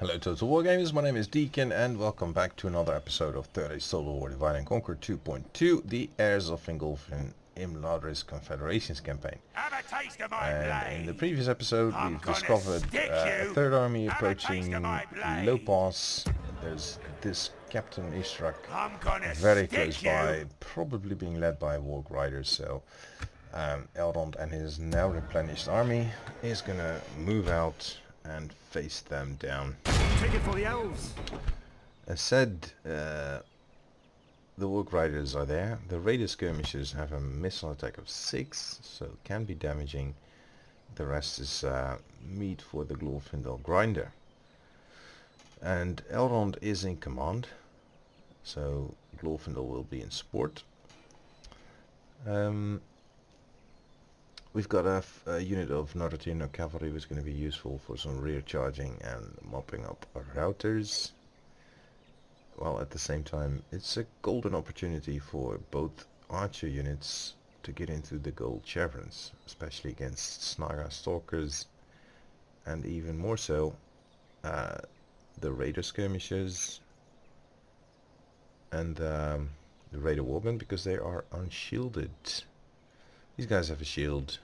Hello Total War Gamers, my name is Deacon and welcome back to another episode of Third Age Total War Divide and Conquer 2.2, the Heirs of Fingolfin Imladris Confederations campaign. And in the previous episode we've discovered a third army approaching Low Pass. There's this Captain Ishrak very close by, probably being led by Warg Riders, so Elrond and his now replenished army is gonna move out and face them down. Take it for the elves. As said, the Warg Riders are there. The Raider skirmishers have a missile attack of 6, so it can be damaging. The rest is meat for the Glorfindel grinder. And Elrond is in command, so Glorfindel will be in support. We've got a unit of Northern cavalry which is going to be useful for some rear charging and mopping up our routers. While at the same time it's a golden opportunity for both archer units to get into the gold chevrons, especially against Snaga stalkers, and even more so the raider skirmishers and the raider warband, because they are unshielded. These guys have a shield.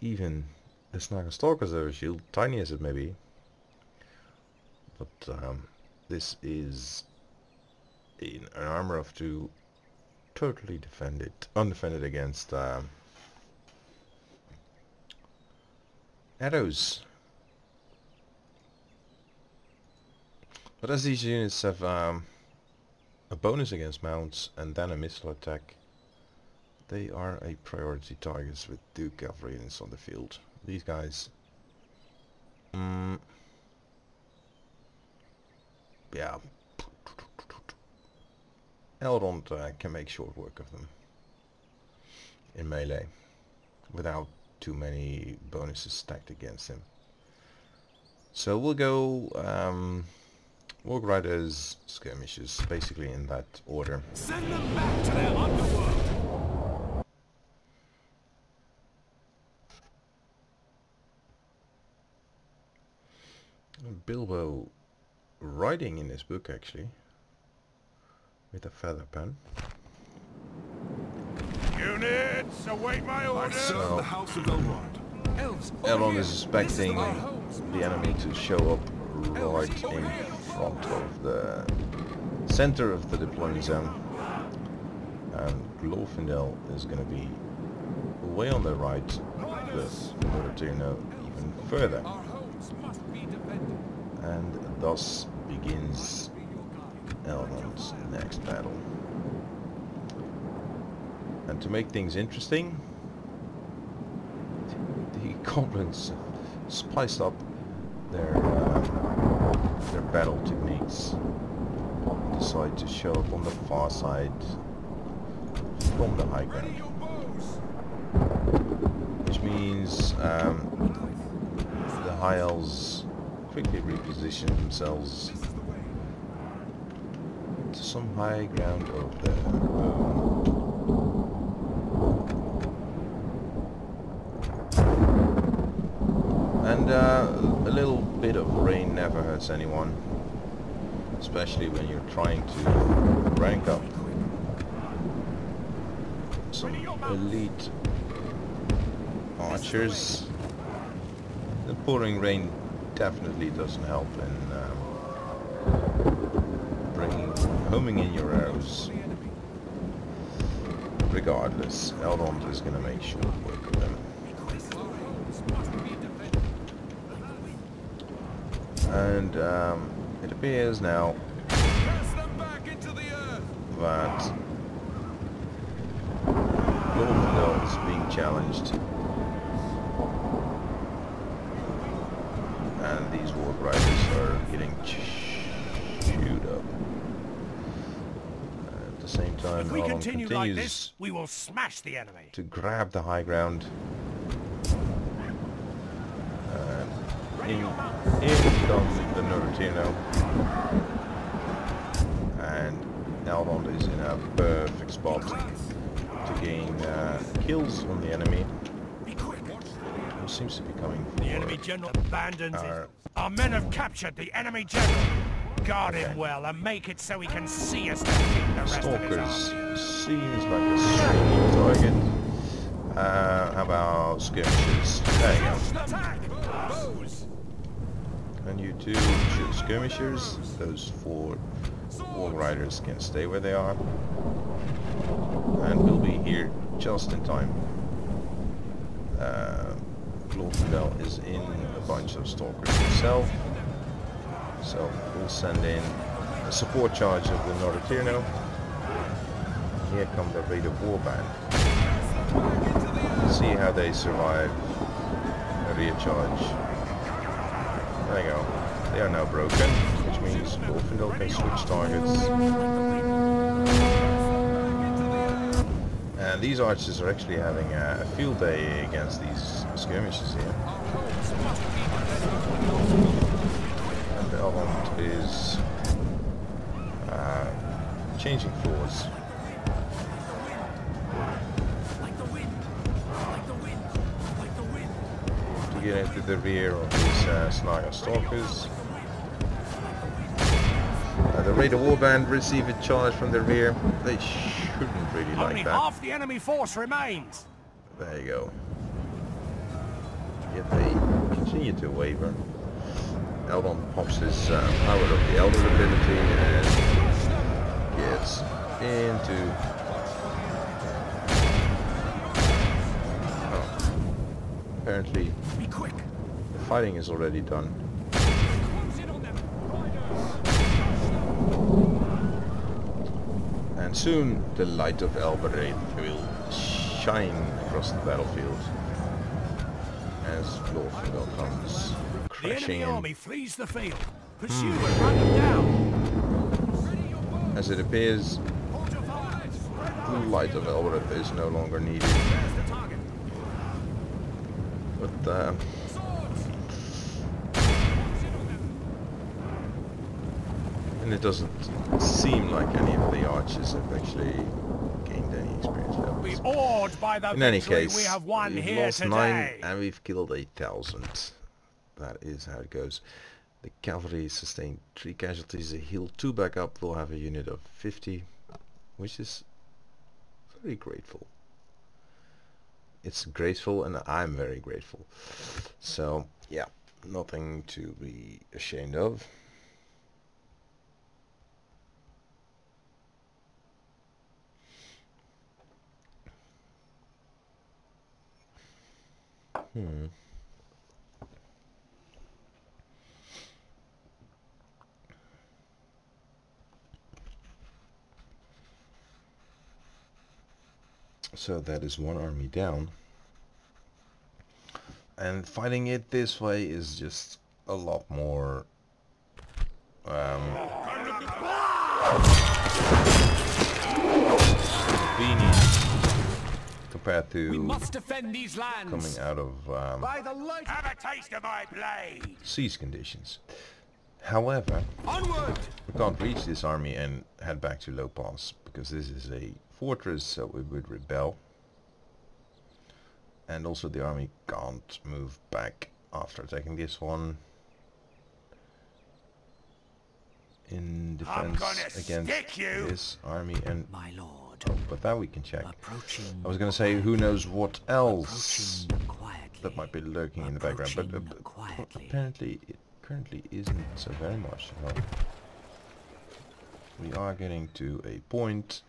Even the Snaga Stalkers have a shield, tiny as it may be. But this is an armor of 2, totally undefended against arrows. But as these units have a bonus against mounts and then a missile attack, they are a priority targets with 2 cavalry units on the field. These guys, yeah, Elrond can make short work of them in melee without too many bonuses stacked against him. So we'll go Warg Riders, skirmishers, basically in that order. Send them back to their underworld. Bilbo writing in this book actually with a feather pen. Units, await my orders. So, the House of Elrond. Elves, Elrond is expecting the enemy to show up right in front of the center of the deployment zone, and Glorfindel is going to be way on the right, in order to even further. And thus begins Elrond's next battle. And to make things interesting, the goblins spiced up their battle techniques. Decide to show up on the far side from the high ground, which means the high elves quickly reposition themselves to some high ground of their own. And a little bit of rain never hurts anyone, especially when you're trying to rank up some elite archers. The pouring rain definitely doesn't help in homing in your arrows. Regardless, Elrond is going to make short work of them. And it appears now that Glorfindel is being challenged. And these Warg Riders are getting chewed up. At the same time, if we Elrond continue continues like this, we will smash the enemy. to grab the high ground. In comes the Nortino, and Elrond is in a perfect spot to gain kills on the enemy. seems to be coming for The enemy general abandons it. Our men have captured the enemy general. Guard him well and make it so he can see us defeat the rest of his army. Seems like a strong target. How about skirmishes? There you go. Attack! And you two shoot skirmishers. Those 4 war riders can stay where they are. And we'll be here just in time. Glorfindel is in a bunch of stalkers himself. So we'll send in a support charge of the Nordotirno. Here come the Raid of Warband. See how they survive a rear charge. There you go. They are now broken, which means Glorfindel can switch targets. And these archers are actually having a field day against these skirmishes here. And the Elrond is changing floors. To get into the rear of these Snaga stalkers. The Raid of Warband receive a charge from the rear. They shouldn't really like that. Half the enemy force remains. There you go. Yet they continue to waver. Eldon pops his power of the Elder ability and gets into... Oh. Apparently Be quick. the fighting is already done. And soon the light of Elbereth will shine across the battlefield as Glorfindel comes crashing The enemy in. army flees the field. Pursue and run them down. As it appears, the light of Elbereth is no longer needed. But and it doesn't seem like any of the archers have actually gained any experience levels. Awed by the In any victory case, we have won we've here lost today. 9 and we've killed 8,000. That is how it goes. The cavalry sustained 3 casualties. They healed 2 back up. We'll have a unit of 50, which is very grateful. It's graceful and I'm very grateful. So yeah, nothing to be ashamed of. So that is 1 army down. And fighting it this way is just a lot more convenient compared to We must defend these lands. coming out of By the light, have a taste of my blade. siege conditions. However, Onward. we can't reach this army and head back to Low Pass because this is a fortress, so we would rebel. And also the army can't move back after attacking this one in defense against this army. And My lord, oh, but that we can check. approaching. I was gonna say who knows what else Approaching quietly. that might be lurking in the background, but Approaching quietly. apparently it currently isn't so very much. Well, we are getting to a point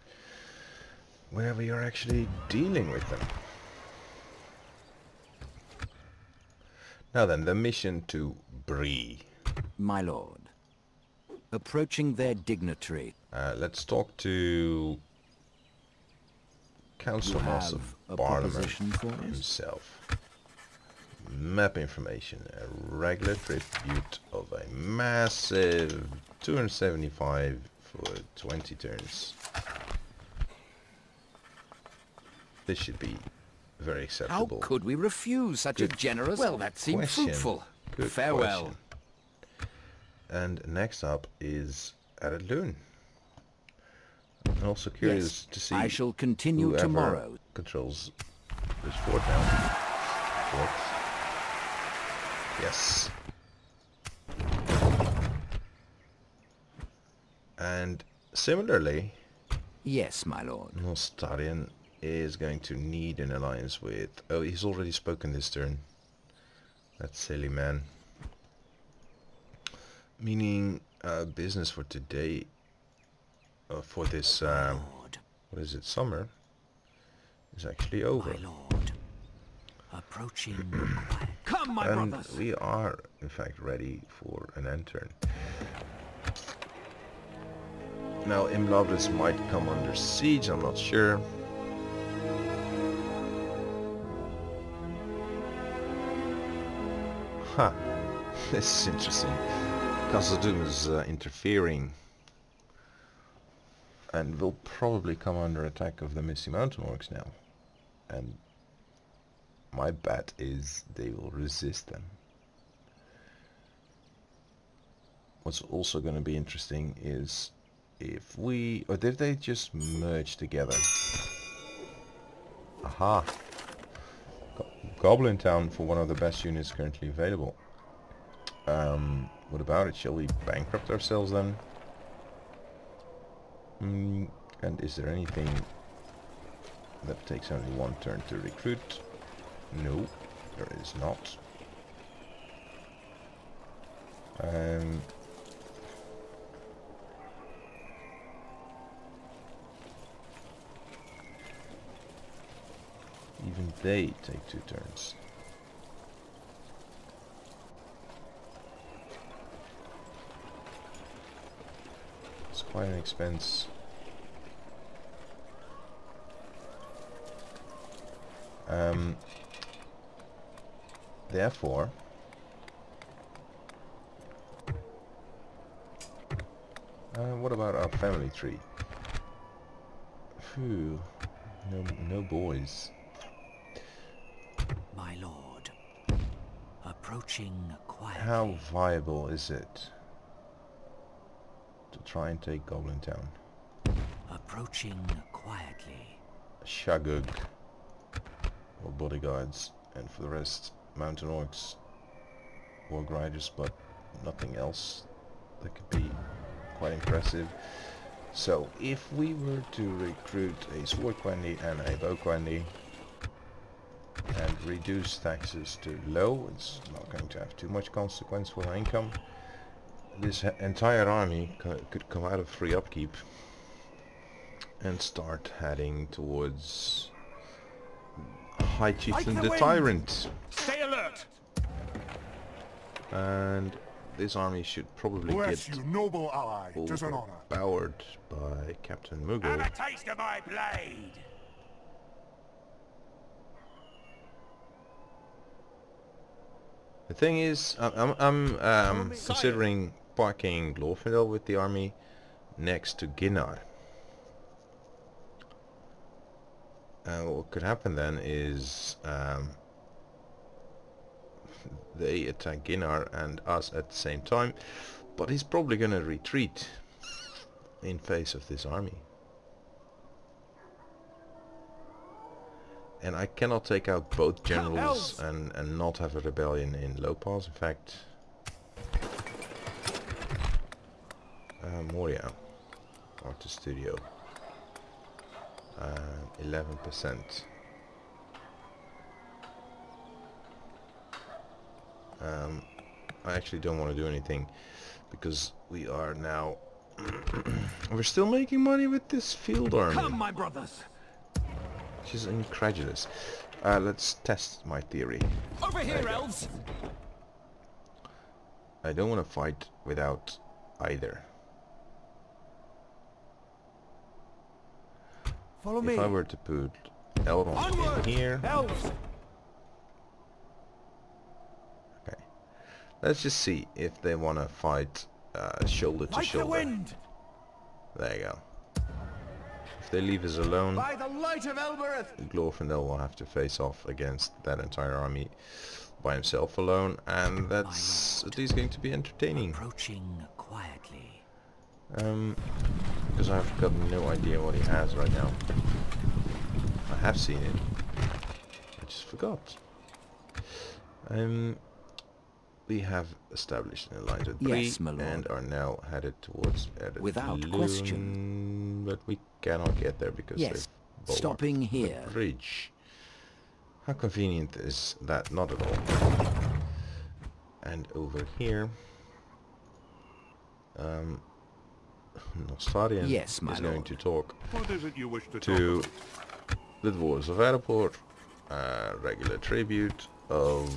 where we are actually dealing with them. Now then, the mission to Bree. My lord, approaching their dignitary. Let's talk to Council You Master have a Barnum proposition for us? himself. Map information. A regular tribute of a massive 275 for 20 turns. This should be very How acceptable. could we refuse such a generous? Well, that seemed question. fruitful. Good Farewell. question. And next up is Aradlun. I'm also curious to see I shall continue whoever tomorrow. controls this fort now. Fort. Yes. And similarly, Yes, my lord. Nostarian is going to need an alliance with... Oh, he's already spoken this turn. That silly man. Meaning business for today, for this, what is it, summer, is actually over. My lord. Approaching quiet. Come, my And brothers. we are, in fact, ready for an end turn. Now, Imladris might come under siege, I'm not sure. Huh. This is interesting. Khazad-dûm is interfering. And will probably come under attack of the Misty Mountain Orcs now. And my bet is they will resist them. What's also going to be interesting is if we... or did they just merge together? Aha! Goblin Town for one of the best units currently available. What about it? Shall we bankrupt ourselves then? And is there anything that takes only one turn to recruit? No, there is not. Even they take 2 turns. It's quite an expense. Therefore, what about our family tree? Phew, no boys. My lord. Approaching quiet. How viable is it to try and take Goblin Town? Approaching quietly. Shagug or bodyguards, and for the rest mountain orcs, warg riders, but nothing else that could be quite impressive. So if we were to recruit a sword quandy and a bow quandy and reduce taxes to low, it's not going to have too much consequence for our income. This entire army could come out of free upkeep and start heading towards High Chieftain the Tyrant. Stay alert. And this army should probably Bless get you, noble ally. 'Tis an honor. overpowered by Captain Have Mughal. a taste of my blade. The thing is, I'm considering parking Glorfindel with the army next to Ginnar. What could happen then is they attack Ginnar and us at the same time, but he's probably gonna retreat in face of this army. And I cannot take out both generals and not have a rebellion in low pass. In fact, Moria, Artist Studio, 11%. I actually don't want to do anything because we are now we're still making money with this field army. Come, my brothers. Which is incredulous. Let's test my theory. Over here, elves. I don't want to fight without either. Follow me. If I were to put Elrond in here... Elves. Okay. Let's just see if they want to fight shoulder to Like shoulder. the wind. There you go. If they leave us alone, By the light of Elbereth. Glorfindel will have to face off against that entire army by himself alone, and that's at least going to be entertaining. Approaching quietly. Because I've got no idea what he has right now. I have seen it. I just forgot. we have established an alliance with Yes, Bree my lord. and are now headed towards Without Loon, question. but we cannot get there because Yes, they've stopping blocked the here. bridge. How convenient is that? Not at all. And over here, Nostarian Yes, my is going lord. to talk What is it you wish to to talk the Dwarves of Airport. Regular tribute of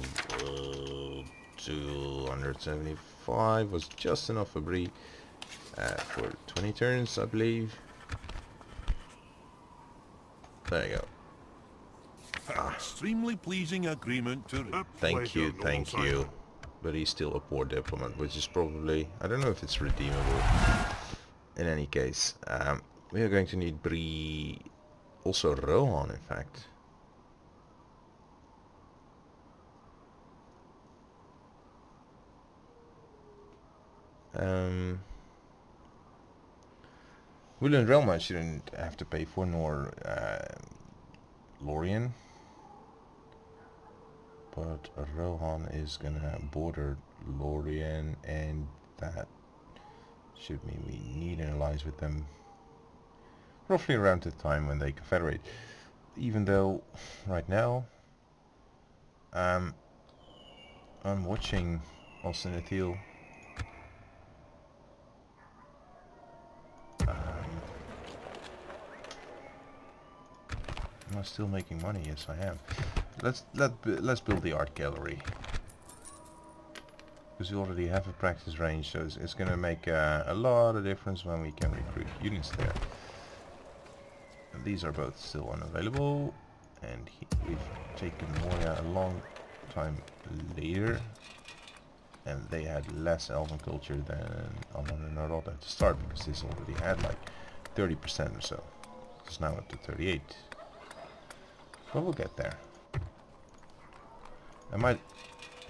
275 was just enough for Bree for 20 turns, I believe. There you go. about? Extremely pleasing agreement to reach. Thank you. But he's still a poor diplomat, which is probably, I don't know if it's redeemable. In any case, we are going to need Bree, also Rohan, in fact. Will and Realm I shouldn't have to pay for, nor Lorien. But Rohan is gonna border Lorien, and that should mean we need an alliance with them roughly around the time when they confederate. Even though right now I'm watching Alcinethil. Am I still making money? Yes, I am. Let's build the art gallery, because we already have a practice range, so it's going to make a lot of difference when we can recruit units there. And these are both still unavailable, and we've taken Moria a long time later, and they had less elven culture than Narod at the start, because this already had like 30% or so. It's now up to 38. But we'll get there. I might,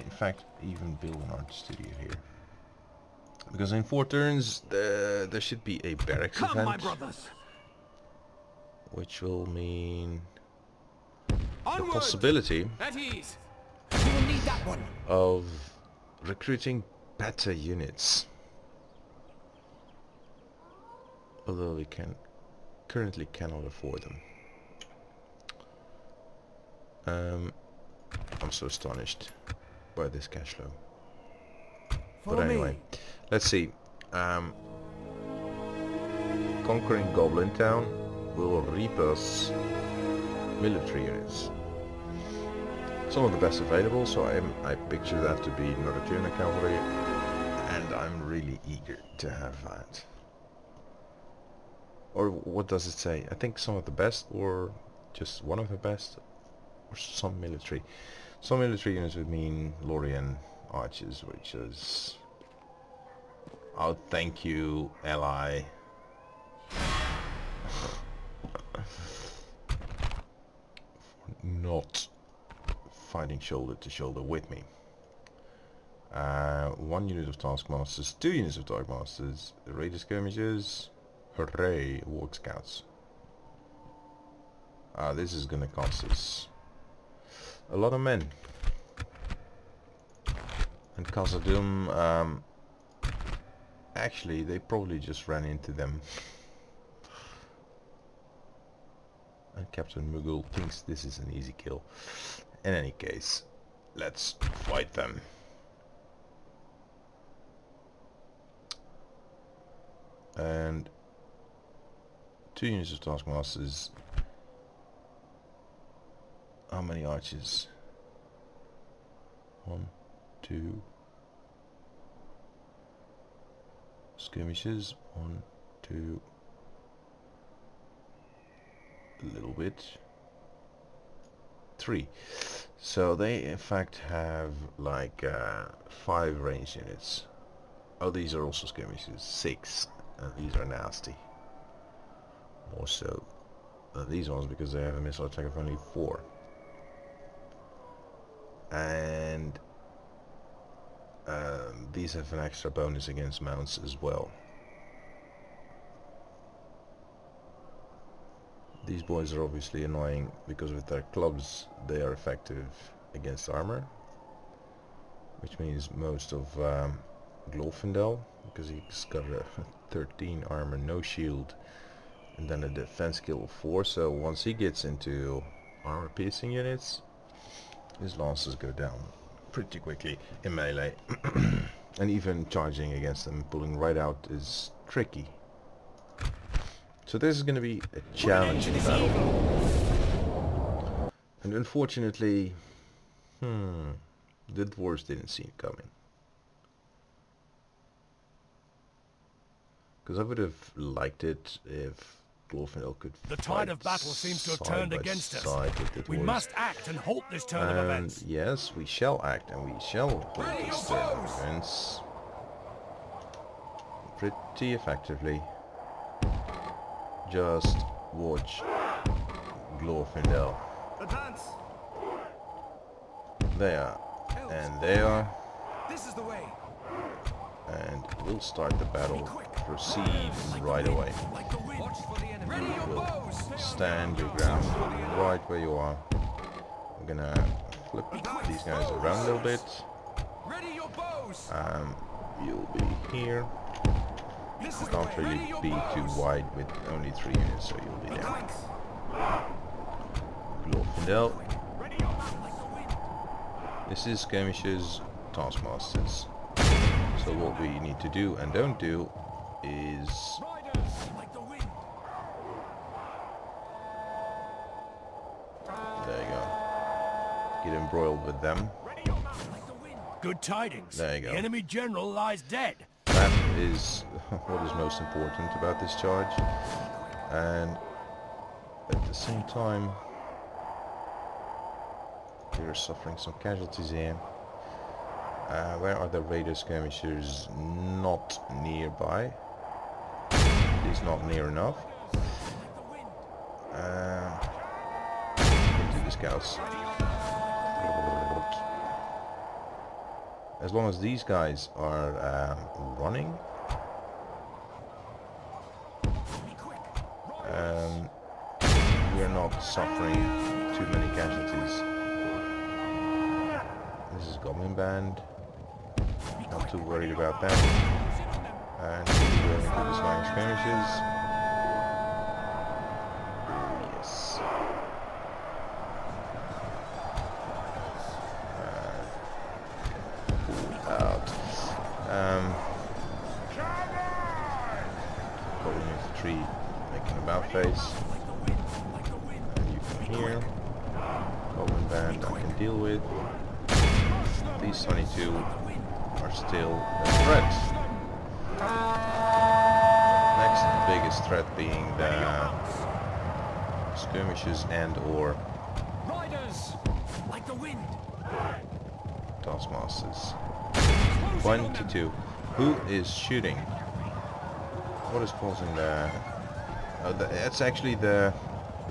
in fact, even build an art studio here, because in 4 turns there should be a barracks event, my brothers, which will mean the possibility At ease. You will need that one. of recruiting better units. Although we currently cannot afford them. I'm so astonished by this cash flow. But anyway, let's see. Conquering Goblin Town will reap us military units. Some of the best available, so I picture that to be Northern Cavalry, and I'm really eager to have that. Or what does it say? I think some of the best, or just one of the best, or some military. Some military units would mean Lorien archers, which is... Oh, thank you, ally. Not fighting shoulder to shoulder with me. 1 unit of taskmasters, 2 units of taskmasters, raider skirmishers, hooray, walk scouts. This is gonna cost us a lot of men. And Khazad-dûm, actually they probably just ran into them. And Captain Mughal thinks this is an easy kill. In any case, let's fight them. And 2 units of taskmasters. How many archers? 1, 2. Skirmishes. 1, 2. A little bit. 3. So they in fact have like 5 range units. Oh, these are also skirmishes. 6. And these are nasty. More so than these ones, because they have a missile attack of only 4. And these have an extra bonus against mounts as well. These boys are obviously annoying because with their clubs they are effective against armor. which means most of Glorfindel, because he's got a 13 armor, no shield, and then a defense skill of 4. So once he gets into armor piercing units, his lances go down pretty quickly in melee. And even charging against them, pulling right out, is tricky. So this is going to be a challenging battle. And unfortunately, the dwarves didn't see it coming. Because I would have liked it if Glorfindel could The tide of battle seems to have turned against us. We must act and halt this turn of events. Yes, we shall act and we shall halt this turn of events pretty effectively. Just watch Glorfindel. Advance. There, and there. This is the way. And we'll start the battle. Proceed right away. We'll stand your ground right where you are. I'm gonna flip these guys around a little bit. You'll be here. You can't really be too wide with only 3 units, so you'll be there. Glorfindel. This is Skirmish's Taskmasters. So what we need to do and don't do is there you go. Get embroiled with them. Good tidings. There you go. The enemy general lies dead. That is what is most important about this charge. And at the same time, we're suffering some casualties here. Where are the raider skirmishers? Not nearby. He's not near enough. Into the scouts. As long as these guys are running, we're not suffering too many casualties. This is Goblin Band. Not too worried about that. And we're going into the flying skirmishes. Yes. Pull out. Going infantry, making a about face. And you come here. Goblin Band I can deal with. These 22 are still a threat. Next biggest threat being the skirmishes and or Taskmasters. 22. Who is shooting? What is causing the... Oh, it's actually the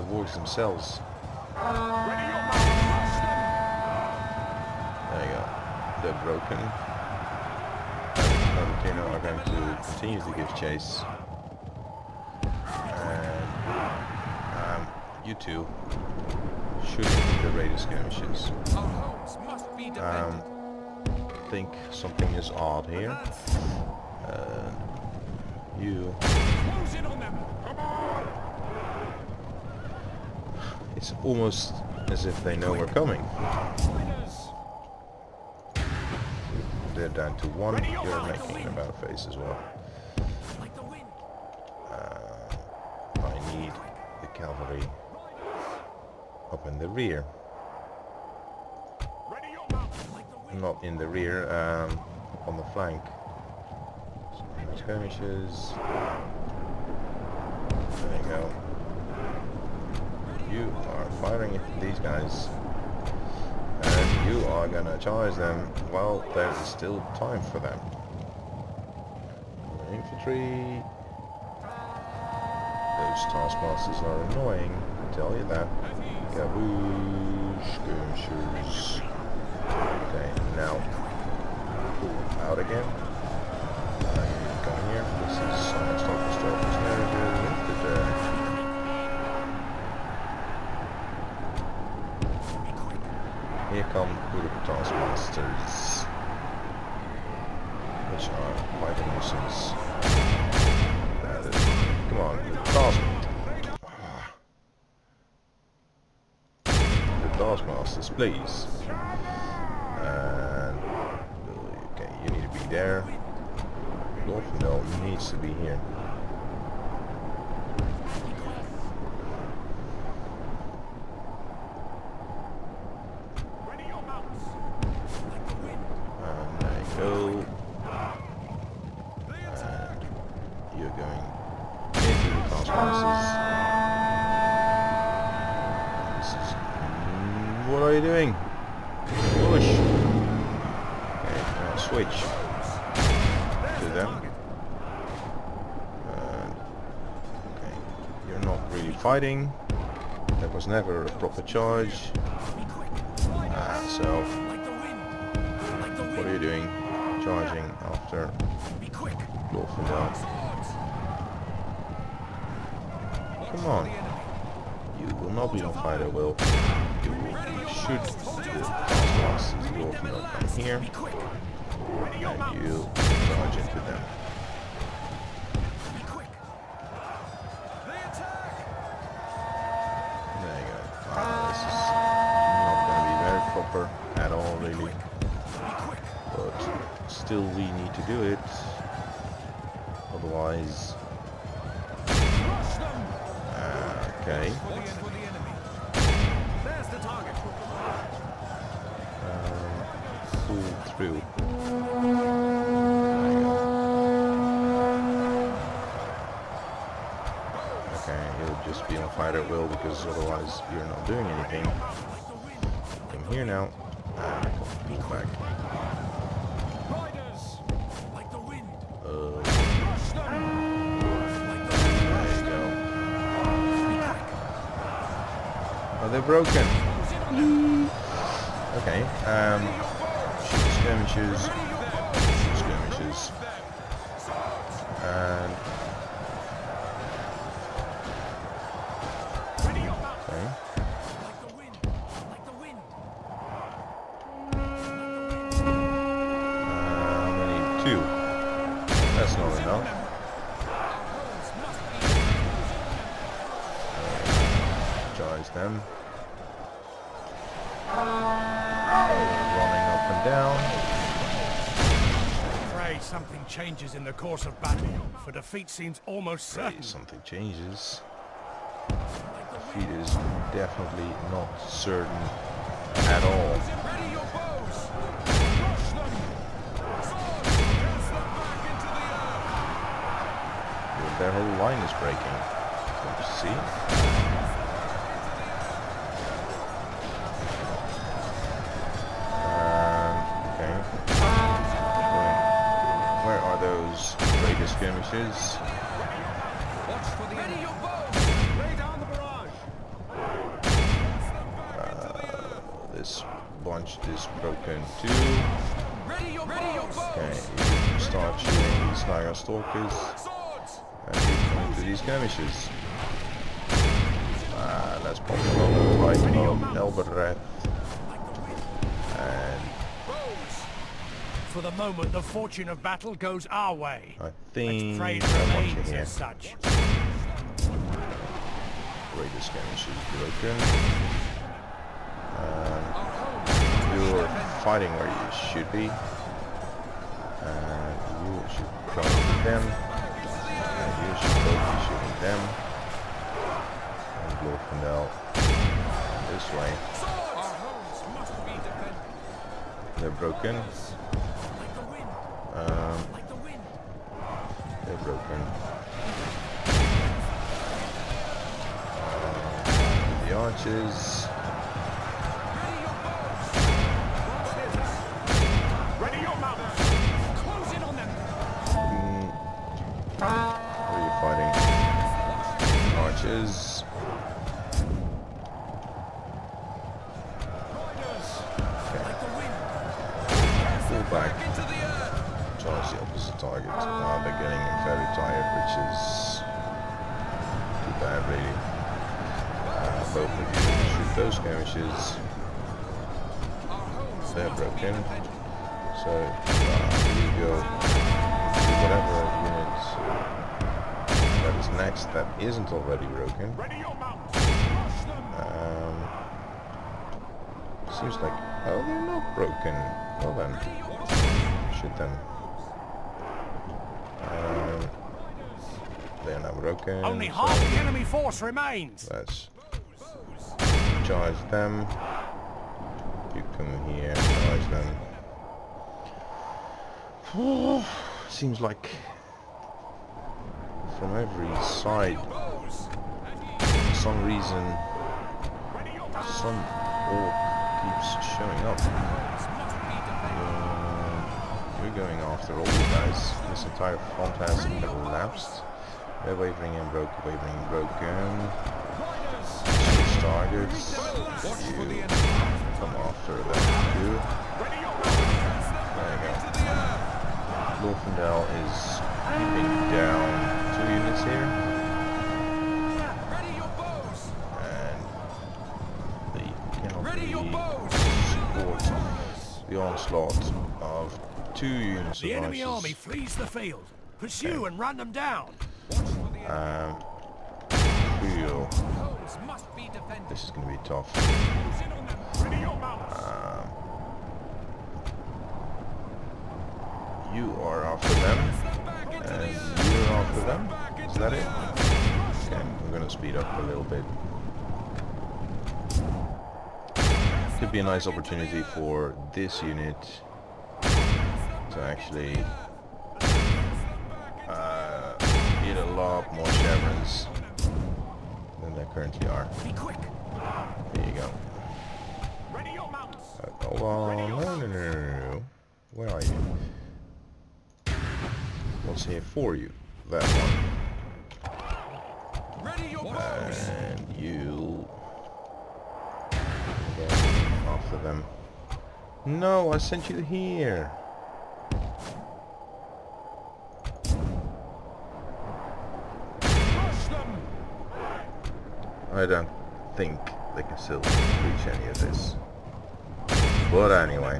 wargs themselves. There you go. They're broken. Are going to continue to give chase, and you two shooting the raider skirmishes. I think something is odd here. It's almost as if they know we're coming. They're down to 1. You're making an about face as well. I need the cavalry up in the rear. Not in the rear, on the flank. Skirmishes. There you go. You are firing at these guys. And you are gonna charge them while there is still time for them. Infantry. Those taskmasters are annoying, I tell you that. Gaboosh, skirmishers. Okay, now pull out again. Come here. This is Here come the Taskmasters. which are quite a nuisance. Come on, the taskmasters, please. And okay, you need to be there. Glorfindel needs to be here. And there you go. And you're going into the taskmasters. This is... what are you doing? Push! Okay, now switch to them. Okay, you're not really fighting. That was never a proper charge. So what are you doing? Charging after Glorfindel. Come on. You will not be on fire, will. You should the taskmasters Glorfindel come here. And you charge into them. There you go. This is not going to be very proper at all, really. But still we need to do it. Otherwise... okay. Pull through. Okay, he'll just be on fire at will because otherwise you're not doing anything. Come here now. And pull back. There you go. Oh, they're broken. Okay, skirmishes, and okay. We need 2. That's not enough. Charge them. Running up and down. Pray something changes in the course of battle, for defeat seems almost certain. Something changes. Defeat is definitely not certain at all. Their whole line is breaking. Don't you see? Skirmishes. This bunch is broken too. Okay, you start shooting these Naga Stalkers and you come into these skirmishes. Let's pop them over right on Elbereth. And for the moment, the fortune of battle goes our way. I think trade remains as such. Greater skirmish is broken. You're fighting where you should be. And you should come with them. And you should both be shooting them. And Glorfindel this way. They're broken. They're broken. The archers. Ready your mounts. Close in on them. Where are you fighting? Archers. Okay. Pull back. Charge the opposite target. They're getting very tired, which is too bad, really. Both of you shoot those skirmishes. They're broken. So you go to whatever unit that is next that isn't already broken. Seems like, oh, they're not broken. Well then, shoot them. They're now broken. Only half the enemy force remains. Let's charge them. You come here, charge them. Seems like from every side, for some reason, some orc keeps showing up. We're going after all you guys. This entire front has collapsed. They're wavering and broken, wavering and broken. Switch targets. You come after them too. There you go. Wolfendale is keeping down 2 units here. And they cannot support the onslaught of 2 units The of enemy ISIS. army flees the field. Pursue and run them down. Feel. This is going to be tough. You are after them, and you're after them. Is that it? Okay, we're going to speed up a little bit. Could be a nice opportunity for this unit to actually get a lot more chevrons than there currently are. Be quick. There you go. Hold on. No. Where are you? What's here for you? That one. And you get after them. No, I sent you here. I don't think they can still reach any of this. But anyway.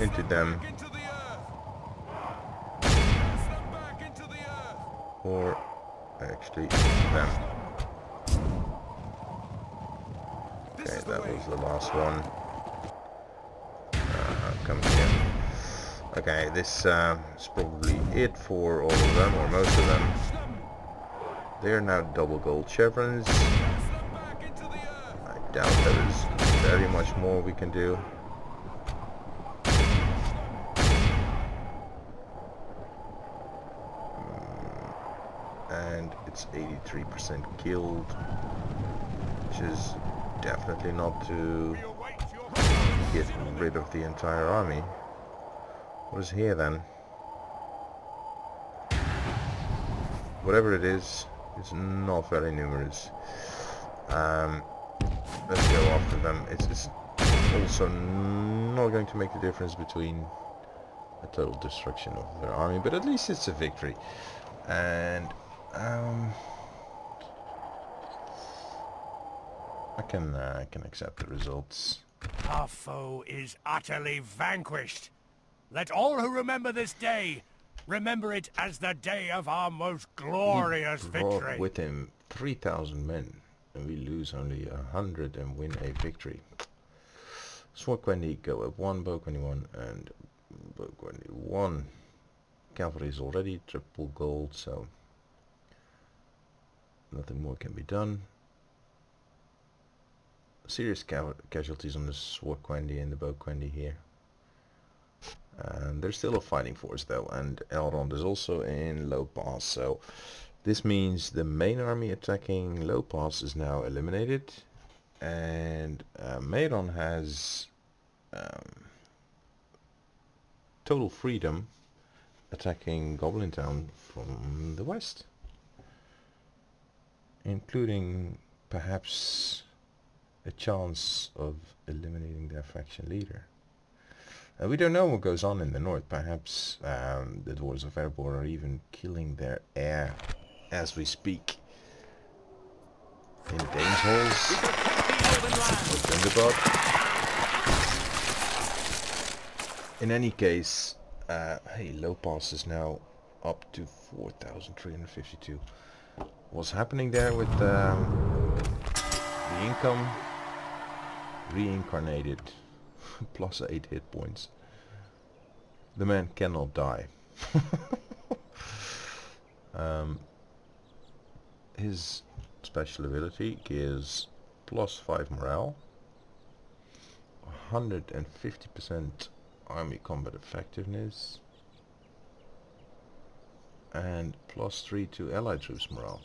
Into them. Or actually them. Okay, that was the last one. Come here. Okay, this is probably it for all of them, or most of them. They are now double gold chevrons. I doubt there is very much more we can do. And it's 83% killed, which is definitely not to get rid of the entire army. What is here then? Whatever it is, it's not very numerous. Let's go after them. It's also not going to make the difference between a total destruction of their army, but at least it's a victory. And I can accept the results. Our foe is utterly vanquished. Let all who remember this day remember it as the day of our most glorious victory. With him 3,000 men, and we lose only 100 and win a victory. Sword Quendi go up 1, Bow Quendi 1, and Bow Quendi 1. Cavalry is already triple gold, so nothing more can be done. Serious casualties on the Sword Quendi and the Bow Quendi here. And there's still a fighting force though, and Elrond is also in Low Pass, so this means the main army attacking Low Pass is now eliminated, and Mairon has total freedom attacking Goblin Town from the west, including perhaps a chance of eliminating their faction leader. We don't know what goes on in the north. Perhaps the Dwarves of Erebor are even killing their heir as we speak. In the Danes' halls. In any case, hey, low pass is now up to 4,352. What's happening there with the income? Reincarnated. Plus 8 hit points. The man cannot die. His special ability gives plus 5 morale, 150% army combat effectiveness, and plus 3 to allied troops morale.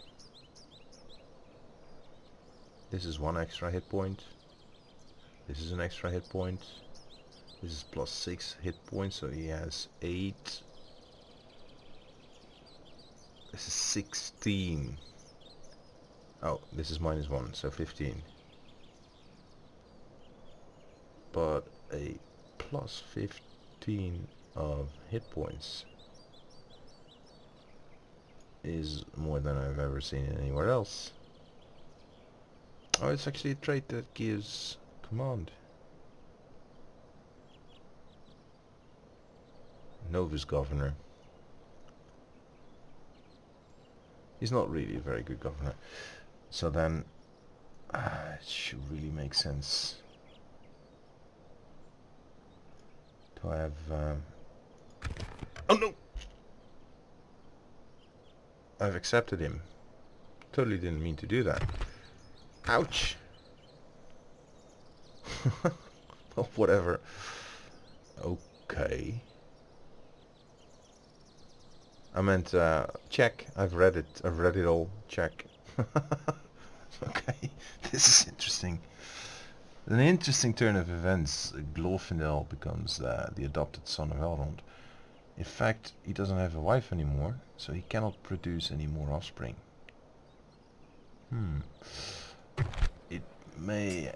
This is 1 extra hit point. This is an extra hit point. This is plus 6 hit points, so he has 8. This is 16. Oh, this is minus 1, so 15. But a plus 15 of hit points is more than I've ever seen anywhere else. Oh, it's actually a trait that gives command. Novus Governor. He's not really a very good governor. So then, it should really make sense to have... Oh no! I've accepted him. Totally didn't mean to do that. Ouch! Oh, whatever. Okay. I meant check. I've read it. I've read it all. Check. Okay, this is interesting. An interesting turn of events. Glorfindel becomes the adopted son of Elrond. In fact, he doesn't have a wife anymore, so he cannot produce any more offspring. It may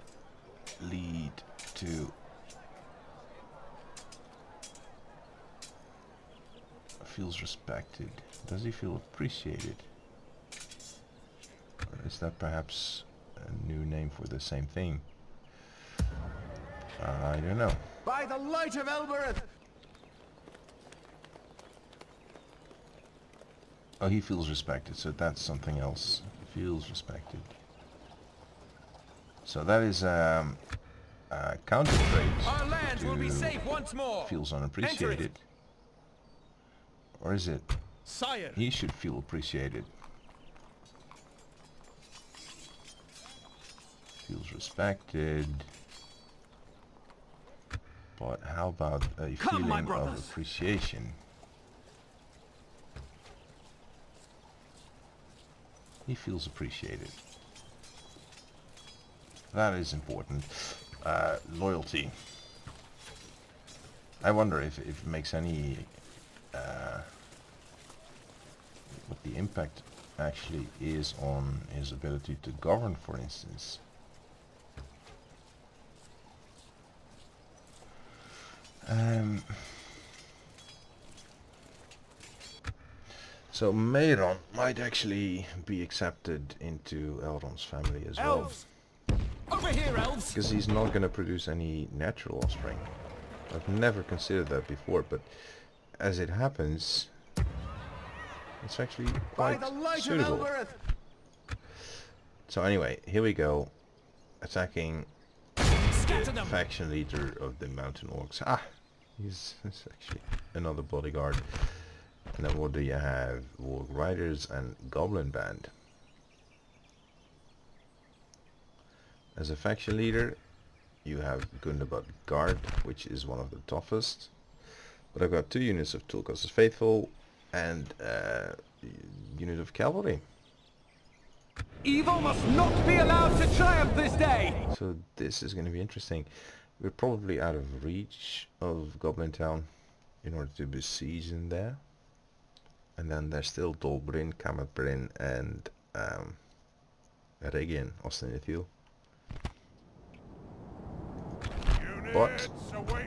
lead to feels respected. Does he feel appreciated? Or is that perhaps a new name for the same thing? I don't know. By the light of Elbereth! Oh, he feels respected, so that's something else. Feels respected. So that is a counter trait. Our lands will be safe once more. Feels unappreciated. Or is it? Sire. He should feel appreciated. Feels respected. But how about a feeling of appreciation? He feels appreciated. That is important. Loyalty. I wonder if it makes any... what the impact actually is on his ability to govern, for instance. So Meiron might actually be accepted into Elrond's family as Elves. well. Over here, elves! Because he's not going to produce any natural offspring. I've never considered that before, but as it happens, it's actually quite suitable. So anyway, here we go. Attacking the faction leader of the mountain orcs. Ah! He's actually another bodyguard. And then what do you have? Warg Riders and Goblin Band. As a faction leader, you have Gundabad Guard, which is one of the toughest. But I've got 2 units of Tulkas' Faithful and a unit of Cavalry. Evil must not be allowed to triumph this day! So this is going to be interesting. We're probably out of reach of Goblin Town in order to besiege in there. And then there's still Dolbrin, Kamerbryn and Regin, Ostenithil. but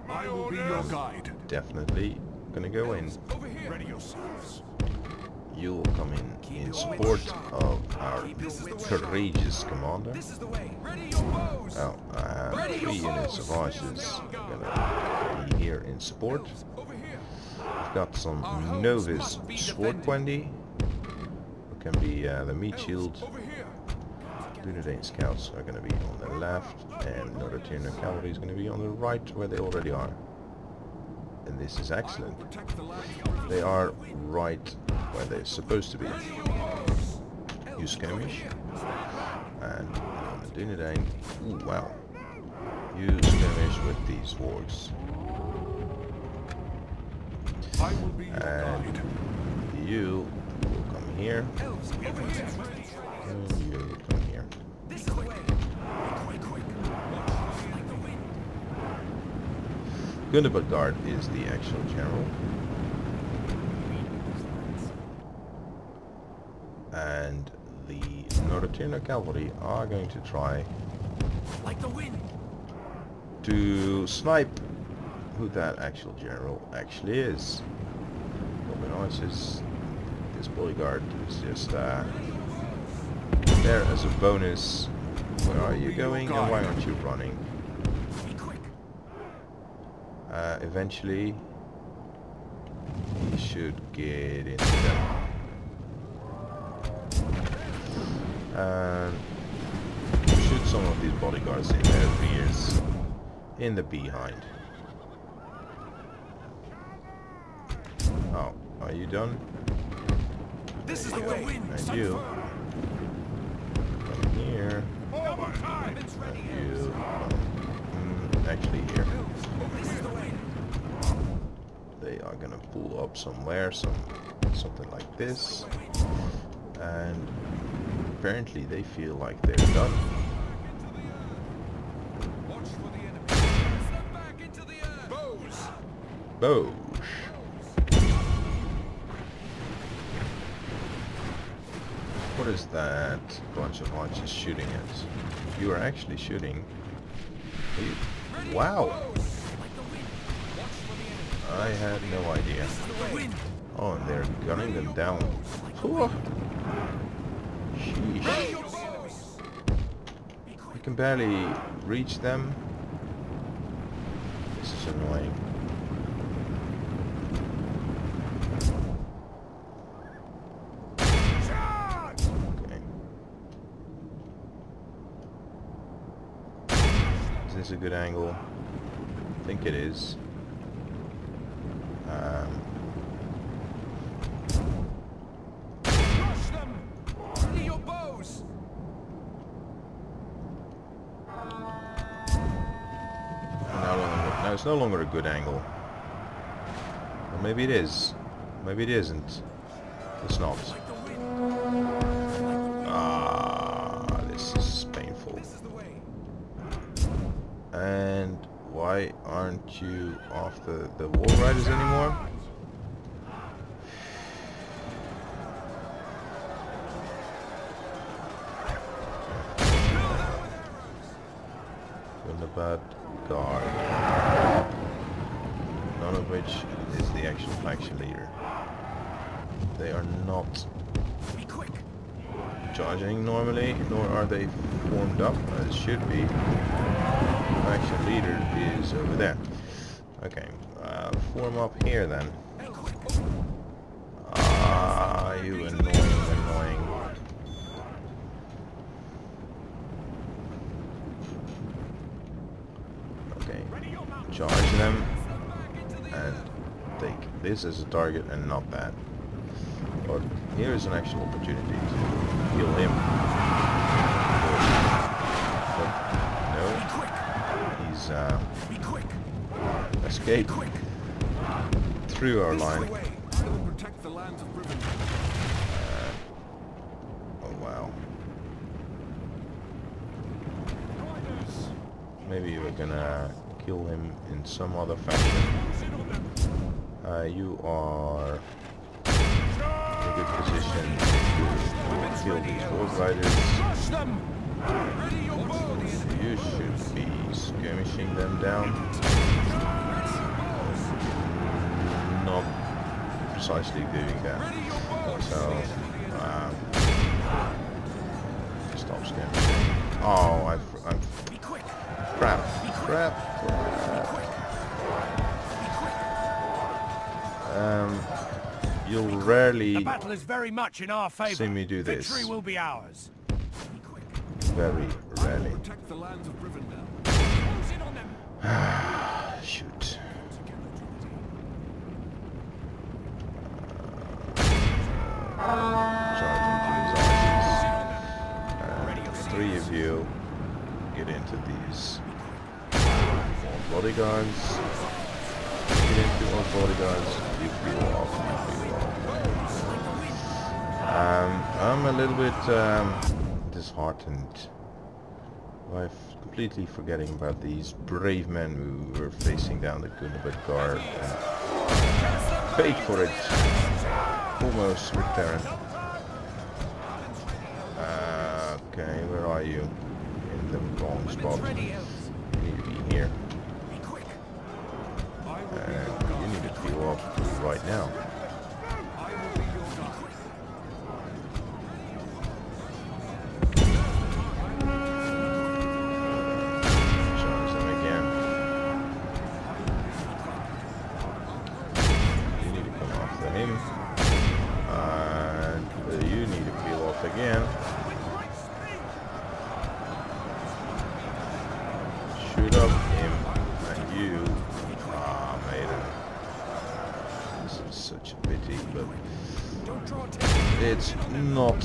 I will be your guide. definitely gonna go in. Ready yourselves. You'll come in support of our courageous commander. Oh, I have 3 units of archers gonna be here in support. I've got some novice sword 20 who can be the meat shield. Dunedin scouts are gonna be on the left, and Northern cavalry is gonna be on the right, where they already are. And this is excellent. They are right where they're supposed to be. You skirmish. And on the Dunedin, ooh, wow. You skirmish with these wargs. And you will come here. And you will come here. Gundabad is the actual general. And the Northern cavalry are going to try to snipe who that actual general actually is. Goblin archers, this bodyguard is just there as a bonus. Where are you going and why aren't you running? Eventually he should get into them. And shoot some of these bodyguards in their rears, in the behind. Oh, are you done? This is the way. And you come here. And you actually here. They are gonna pull up somewhere, something like this, and apparently they feel like they're done. Bows. What is that bunch of archers shooting at? You are actually shooting. Wow! I had no idea. Oh, and they're gunning them down. Sheesh. You can barely reach them. This is annoying. Okay. Is this a good angle? I think it is. Now it's no longer a good angle. Or maybe it is. Maybe it isn't. It's not. Ah, this is painful. And why aren't you off the wall riders anymore? Gundabad guard. None of which is the actual faction leader. They are not charging normally, nor are they formed up as should be. The faction leader is over there. Okay, form up here then. Ah, you annoying. Okay, charge them and take this as a target and not that. But here is an actual opportunity to kill him. But no, he's escaped through our line. Oh wow. Maybe we're gonna kill him in some other fashion. You are in a good position to kill these wolf riders. You should be skirmishing them down. Not precisely doing that. So, stop skirmishing. Oh, I'm crap. You'll rarely The battle is very much in our favor. see me do this. Victory will be ours. Very rarely. Protect the lands of Rivendell. Close in on them. Shoot. Charging these armies. 3 of you get into these bodyguards. Get into those bodyguards. You feel off. I'm a little bit disheartened by completely forgetting about these brave men who were facing down the Gunnerbad Guard and paid for it almost with Terran. Okay, where are you? In the wrong spot. You need to be here. And you need to peel off right now. Again. Shoot up him and you. Ah, maiden. This is such a pity, but it's not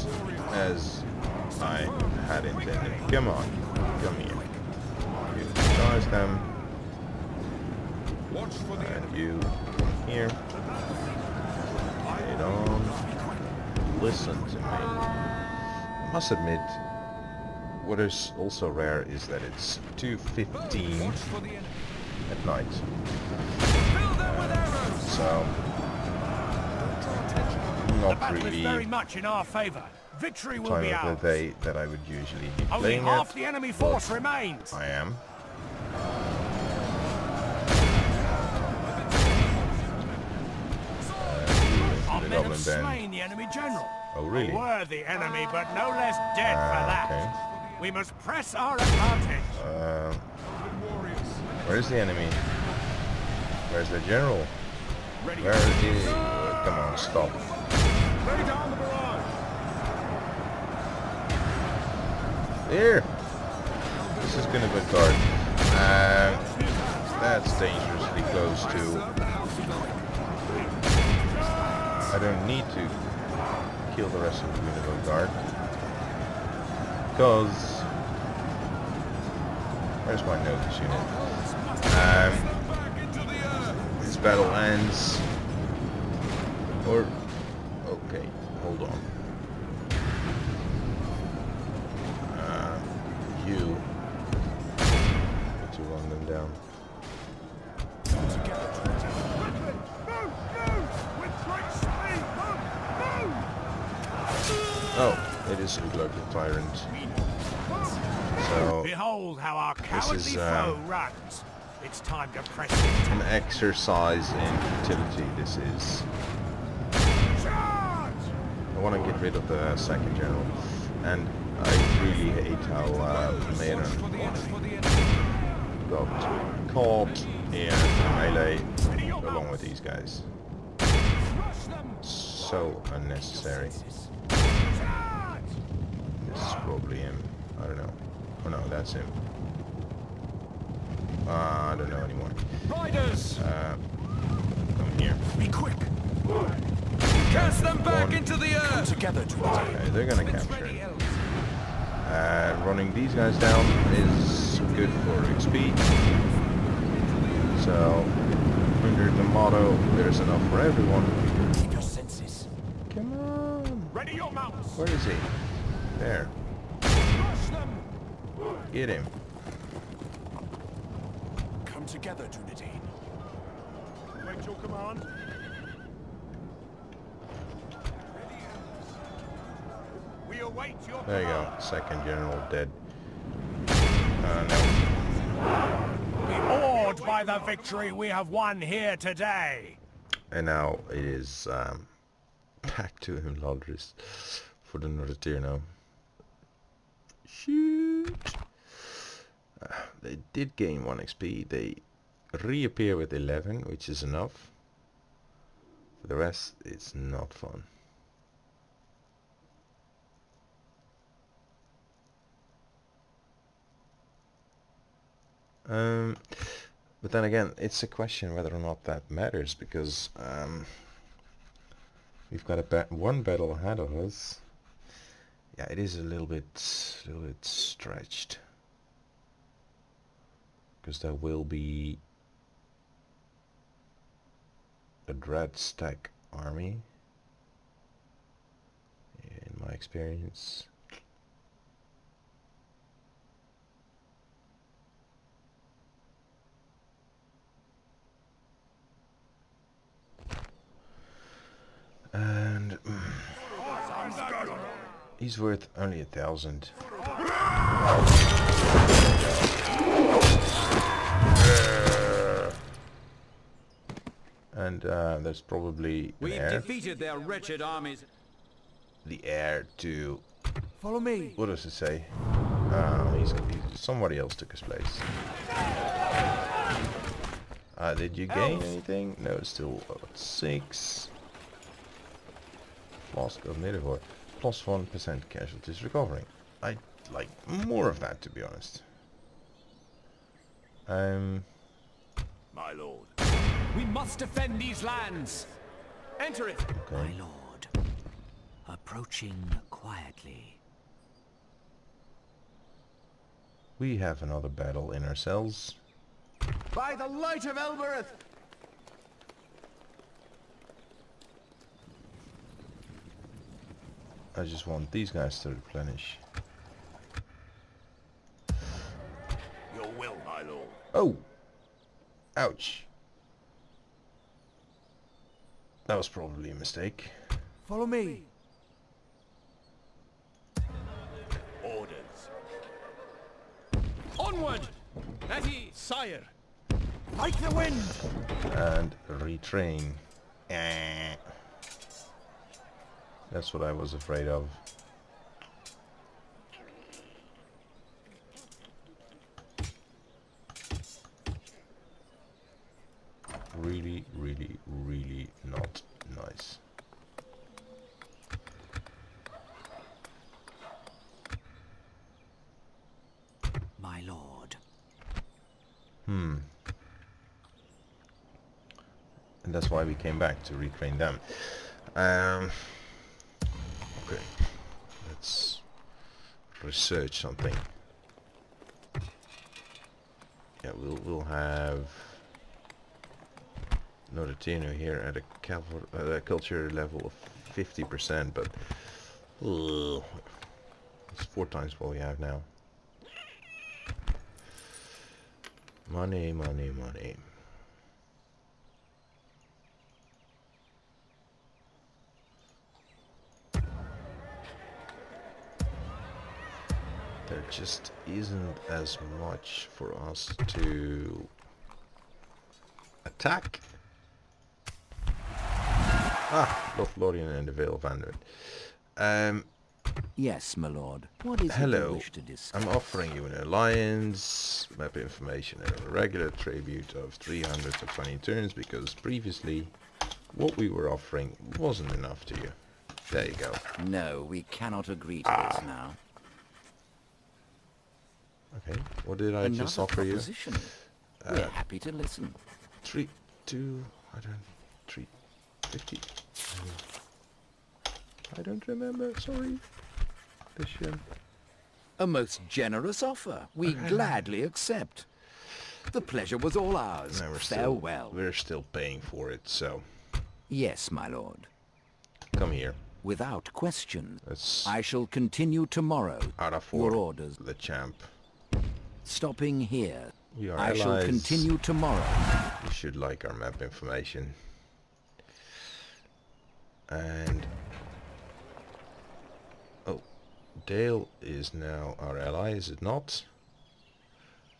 as I had intended. Come on, come here. You charge them. And you here. Get on. Listen to me. I must admit, what is also rare is that it's 2:15 at night. So, not really very much in our favor. Victory will be time of the day that I would usually be Only playing half at. the enemy force remains. I am. Our men have slain the enemy general. Oh, really? A worthy enemy, but no less dead for that. Okay. We must press our advantage. Where's the enemy? Where's the general? Where is he? Come on, stop. Here! This is gonna be a guard. That's dangerously close to... I don't need to kill the rest of the Gunnerbad Guard. Because... Where's my notice unit? This battle ends... Or... Okay, hold on. You... Need to run them down. Oh, it is a local tyrant. So behold how our cowardly foe runs. It's time to press it. An exercise in futility. This is. I want to get rid of the second general, and I really hate how Maiden got caught in melee along with these guys. So unnecessary. This is probably him. I don't know. Oh no, that's him. I don't know anymore. Riders! Come here. Be quick! Cast them back into the earth! Together, Okay, they're gonna capture it. Running these guys down is good for XP. So, under the motto, there's enough for everyone. Keep your senses. Come on! Ready your mounts! Where is he? There. Get him. Come together, Dunedin. Wait your command. We await your There you go. Second general dead. Be awed by the victory we have won here today. And now it is back to Imladris for the another tier now. Shoot! They did gain 1 XP. They reappear with 11, which is enough. For the rest, it's not fun. But then again, it's a question whether or not that matters, because we've got one battle ahead of us. Yeah, it is a little bit stretched, because there will be a dread stack army, in my experience. And he's worth only 1,000. And there's probably an heir. Defeated their wretched armies. The heir to... Follow me. What does it say? Somebody else took his place. Did you gain anything? No, it's still 6. Flask of Nidivore. Plus 1% casualties recovering. I'd like more of that, to be honest. My lord. We must defend these lands. Enter it. Okay. My lord. Approaching quietly. We have another battle in ourselves. By the light of Elbereth. I just want these guys to replenish. Your will, my lord. Oh! Ouch. That was probably a mistake. Follow me. Orders. Onward! Natty, sire. Like the wind. And retrain. That's what I was afraid of. Really, really, really not nice. My lord. And that's why we came back to retrain them. Okay, let's research something. Yeah, we'll have Nordatino here at a culture level of 50%, but it's 4 times what we have now. Money, money, money. There just isn't as much for us to attack. Lothlorien and the Vale of Anduin. Yes, my lord. What is it you hello. wish to discuss? I'm offering you an alliance, map information, and a regular tribute of 320 turns, because previously what we were offering wasn't enough to you. There you go. No, we cannot agree to this now. Okay, what did I just offer you? We're happy to listen. 350. I don't remember, sorry. A most generous offer. We gladly accept. The pleasure was all ours. No, Farewell. We're still paying for it, so Yes, my lord. come here. Without question. That's I shall continue tomorrow. Your orders. the champ. Stopping here. We are I shall allies. continue tomorrow. You should like our map information. And oh, Dale is now our ally, is it not?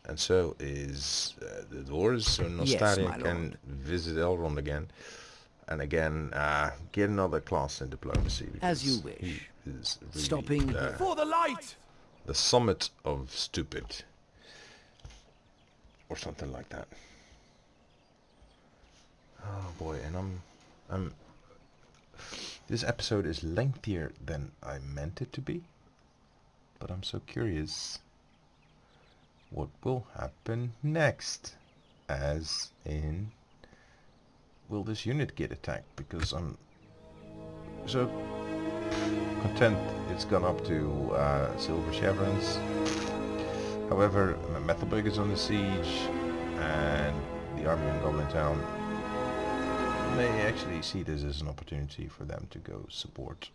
and so is the doors, so Nostarian can visit Elrond again. And again, get another class in diplomacy. As you wish. He is really, Stopping For the light! the summit of stupid. Or something like that. Oh boy, and I'm this episode is lengthier than I meant it to be. But I'm so curious what will happen next. As in, will this unit get attacked? Because I'm so content it's gone up to silver chevrons. However, Methelburg is on the siege, and the army in Goblin Town may actually see this as an opportunity for them to go support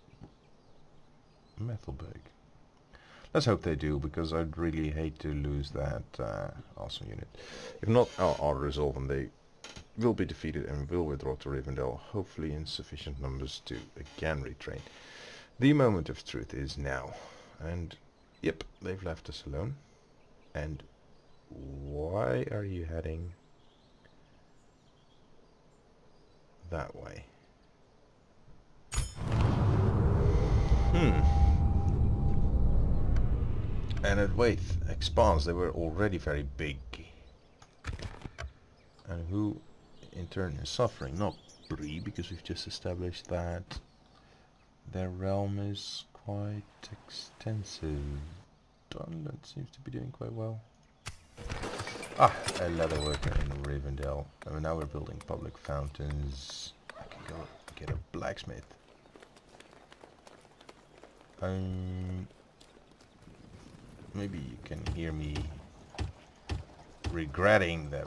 Methelburg. Let's hope they do, because I'd really hate to lose that awesome unit. If not, I'll resolve and they will be defeated and will withdraw to Rivendell, hopefully in sufficient numbers to again retrain. The moment of truth is now. And yep, they've left us alone. And why are you heading that way? And at Waith expands, they were already very big. And who in turn is suffering? Not Bree, because we've just established that their realm is quite extensive. That seems to be doing quite well. Ah, a leather worker in Rivendell. And now we're building public fountains. I can go get a blacksmith. Maybe you can hear me regretting that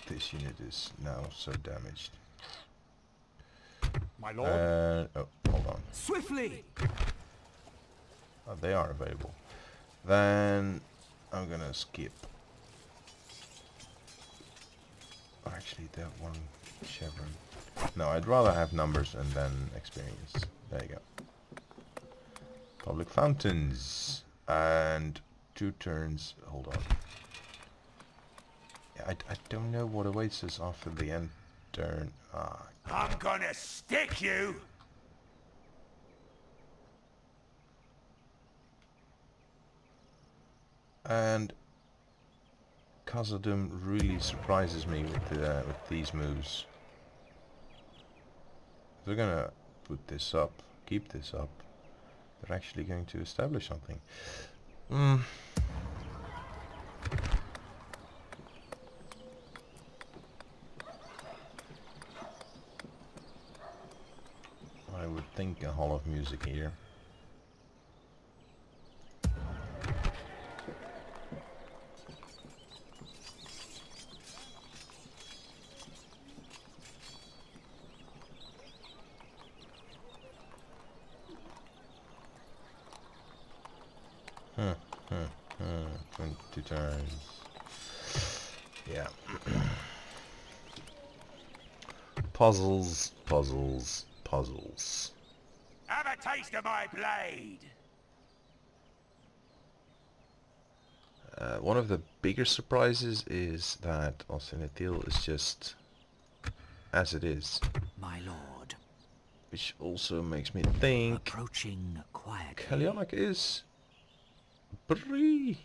this unit is now so damaged. My lord. Oh, hold on. Swiftly! Oh, they are available. Then I'm gonna skip. Actually, that one chevron. No, I'd rather have numbers and then experience. There you go. Public fountains. And 2 turns. Hold on. Yeah, I don't know what awaits us after the end turn. I'm gonna stick you! And Khazad-dûm really surprises me with these moves. They're gonna put this up, keep this up. They're actually going to establish something. I would think a Hall of Music here. Huh. 22 turns. Yeah. Puzzles, puzzles, puzzles. Have a taste of my blade! One of the bigger surprises is that Ostinethil is just as it is. My lord. Which also makes me think Approaching quietly. Kalionak is Bree.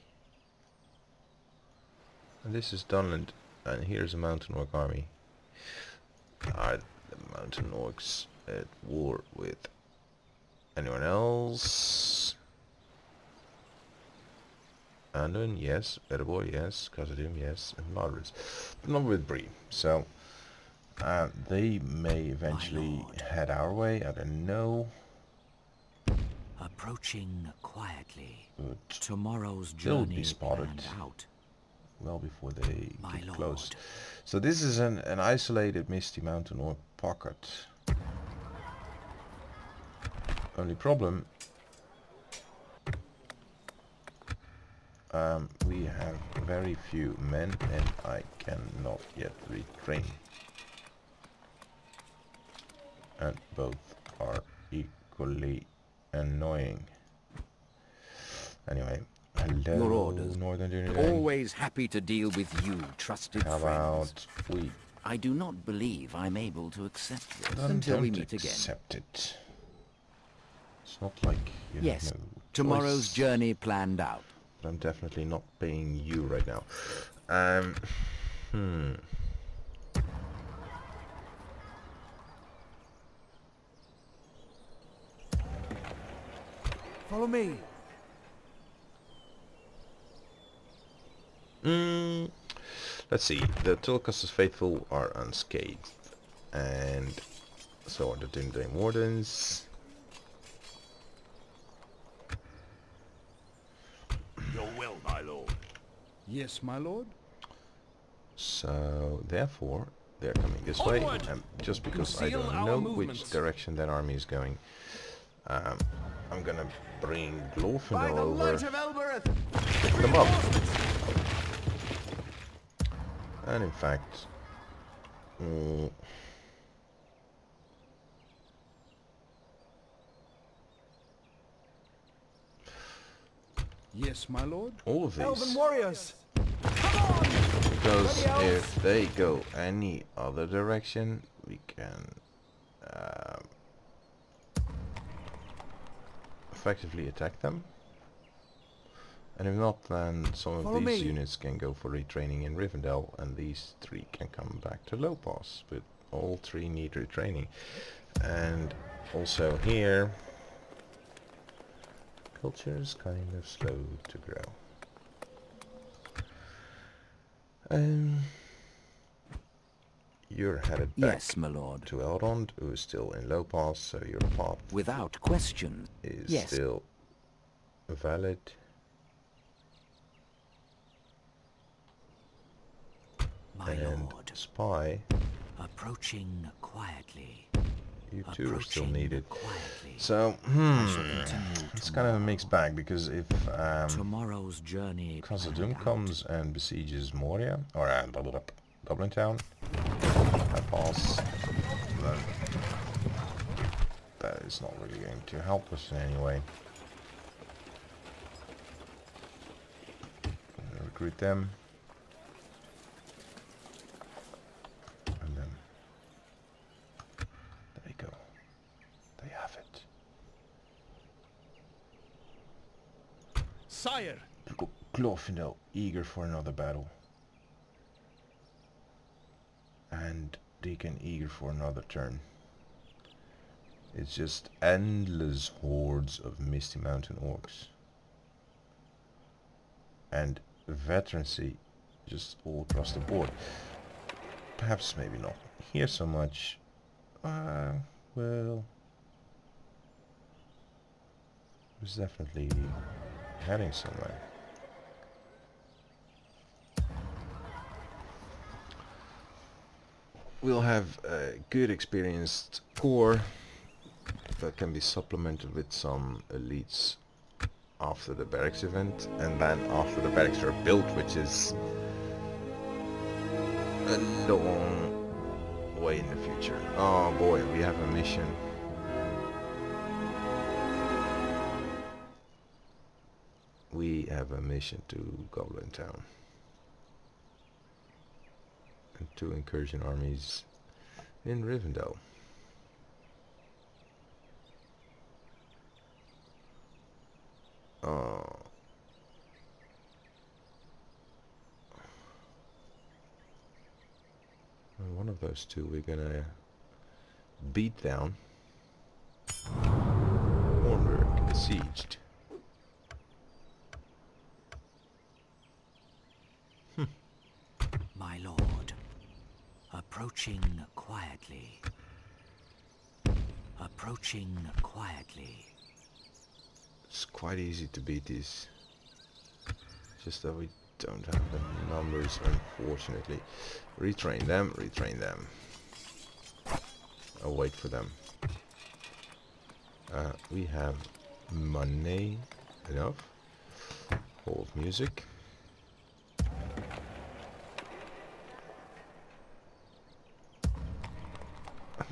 And this is Dunland, and here's a Mountain Orc army. Are the Mountain Orcs at war with anyone else? Andun, yes. Betterboy, yes. Khazad-dûm, yes. And Imladris. But not with Bree. So, they may eventually head our way. I don't know. Approaching quietly. But Tomorrow's they'll journey be spotted planned out. well before they My get lord. close. So this is an isolated Misty Mountain Orc pocket. Only problem, we have very few men and I cannot yet retrain. And both are equally annoying. Anyway, Hello, Your orders. Northern Unity. Always happy to deal with you, trusted How friends. about we I do not believe I'm able to accept this until we meet again. accept it. It's not like you Yes, have no tomorrow's choice, journey planned out. but I'm definitely not paying you right now. Follow me. Let's see. The Tulcas's faithful are unscathed, and so are the Dindane Wardens. Your will, my lord. Yes, my lord. So therefore, they're coming this way. Onward! And just because I Conceal don't our know movements. which direction that army is going, I'm gonna bring By Glorfindel the over, light of Elbereth! pick them up. And in fact, Yes, my lord. all of these, warriors! because if they go any other direction, we can effectively attack them. And if not, then some of Follow these me. units can go for retraining in Rivendell, and these three can come back to Low Pass. But all three need retraining. And also here, culture is kind of slow to grow. You're headed back Yes, my lord. to Elrond, who is still in Low Pass, so your path Without question. is Yes. still valid. My And lord. spy, Approaching quietly. you two are still needed. Quietly. So, Continue it's kind of a mixed bag, because if Tomorrow's journey. Khazad-dûm planned out. comes and besieges Moria, or Dublin Town, I pass, then that is not really going to help us in any way. Recruit them. And then there you go. They have it. Sire! Glorfindel, eager for another battle. And Deacon, eager for another turn. It's just endless hordes of Misty Mountain orcs. And veterancy just all across the board. Perhaps maybe not here so much. Well, it's definitely heading somewhere. We'll have a good experienced core that can be supplemented with some elites after the barracks event, and then after the barracks are built, which is a long way in the future. Oh boy, we have a mission. We have a mission to Goblin Town. And 2 incursion armies in Rivendell. One of those two we're gonna beat down. Hornburg besieged. My lord. Approaching quietly. Approaching quietly. It's quite easy to beat these. Just that we don't have the numbers, unfortunately. Retrain them, retrain them. I'll wait for them. We have money enough. Hold music.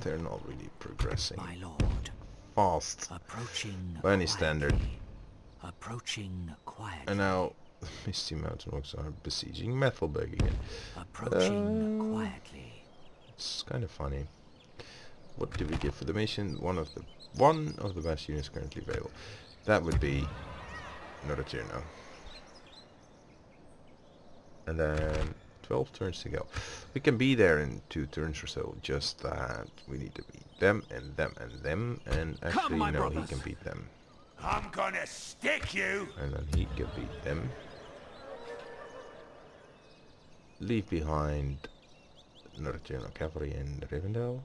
They're not really progressing My lord. fast Approaching by any quietly. standard. Approaching quietly. And now Misty Mountain Orcs are besieging Methelberg again. Approaching quietly. It's kind of funny. What did we get for the mission? One of the best units currently available. That would be another tier now. And then 12 turns to go. We can be there in 2 turns or so. Just that we need to beat them and them and them. And actually, no, he can beat them. I'm gonna stick you! And then he can beat them. Leave behind another tier of cavalry in Rivendell.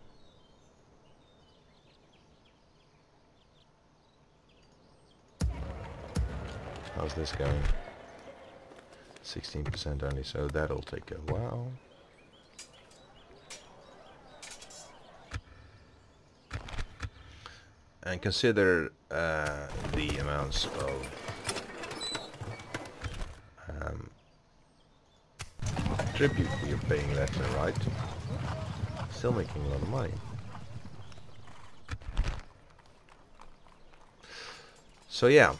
How's this going? 16% only, so that'll take a while. And consider the amounts of tribute we are paying left and right. Still making a lot of money. So yeah,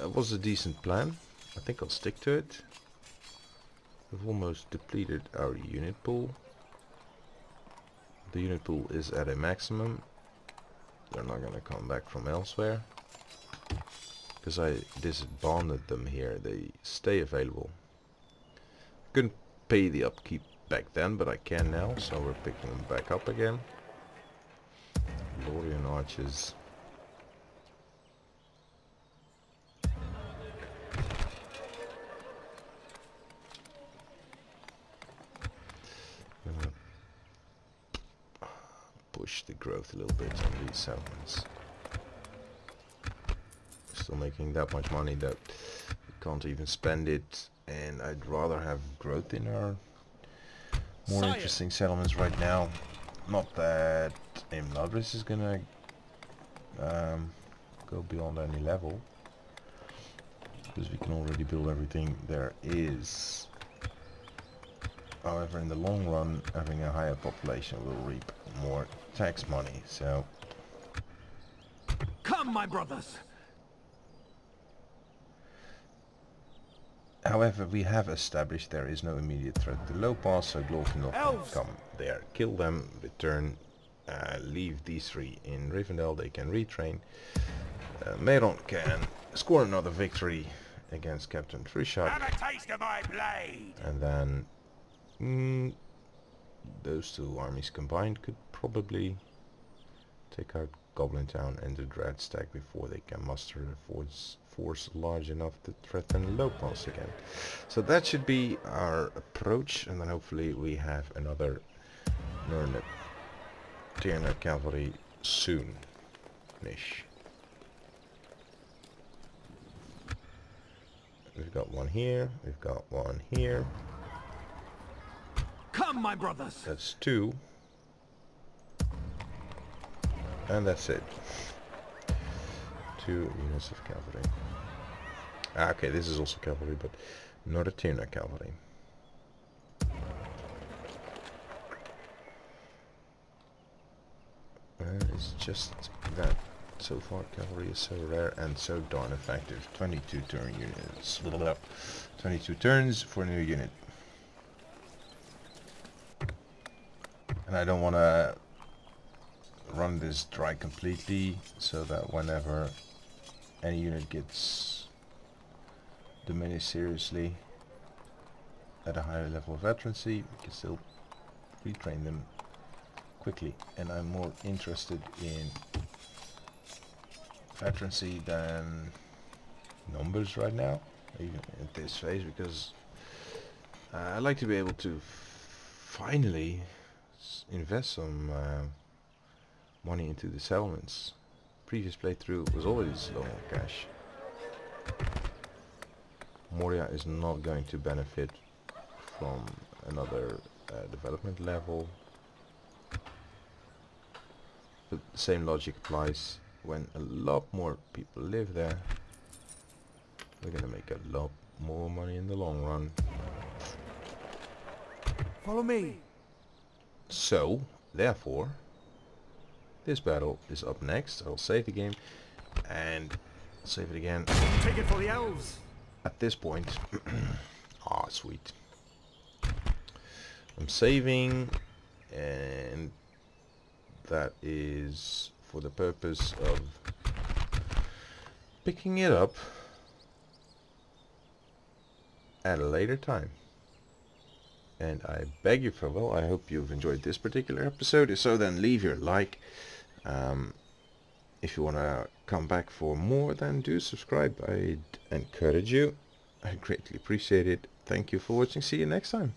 it was a decent plan. I think I'll stick to it. We've almost depleted our unit pool. The unit pool is at a maximum. They're not gonna come back from elsewhere. Because I disbanded them here, they stay available. Couldn't pay the upkeep back then, but I can now, so we're picking them back up again. Lorien arches. Push the growth a little bit on these settlements. Still making that much money that we can't even spend it, and I'd rather have growth in our more interesting settlements right now. Not that Imladris is gonna go beyond any level, because we can already build everything there is. However, in the long run, having a higher population will reap more tax money, so... Come, my brothers! However, we have established there is no immediate threat to Low Pass, so Glorfindel can come there, kill them, return, leave these 3 in Rivendell, they can retrain. Meiron can score another victory against Captain Frishak. Have a taste of my blade! And then... those 2 armies combined could probably take out Goblin Town and the Dread Stack before they can muster a force large enough to threaten Low Pass again. So that should be our approach, and then hopefully we have another Tyrnut cavalry soon-ish. We've got one here, we've got one here. Come, my brothers! That's 2. And that's it. 2 units of cavalry. Okay, this is also cavalry, but not a Tyrnut cavalry. It's just that so far cavalry is so rare and so darn effective. 22 turn units. 22 turns for a new unit. And I don't want to run this dry completely, so that whenever any unit gets diminished seriously at a higher level of veterancy, we can still retrain them quickly. And I'm more interested in veterancy than numbers right now, even at this phase, because I like to be able to finally invest some money into the settlements. Previous playthrough was always low on cash. Moria is not going to benefit from another development level, but the same logic applies. When a lot more people live there, we're gonna make a lot more money in the long run. Follow me! So, therefore, this battle is up next. I'll save the game and Save it again. Take it for the elves. At this point. Ah, sweet. I'm saving, and that is for the purpose of picking it up at a later time. And I beg you farewell. I hope you've enjoyed this particular episode. If so, then leave your like. If you want to come back for more, then do subscribe. I'd encourage you. I greatly appreciate it. Thank you for watching. See you next time.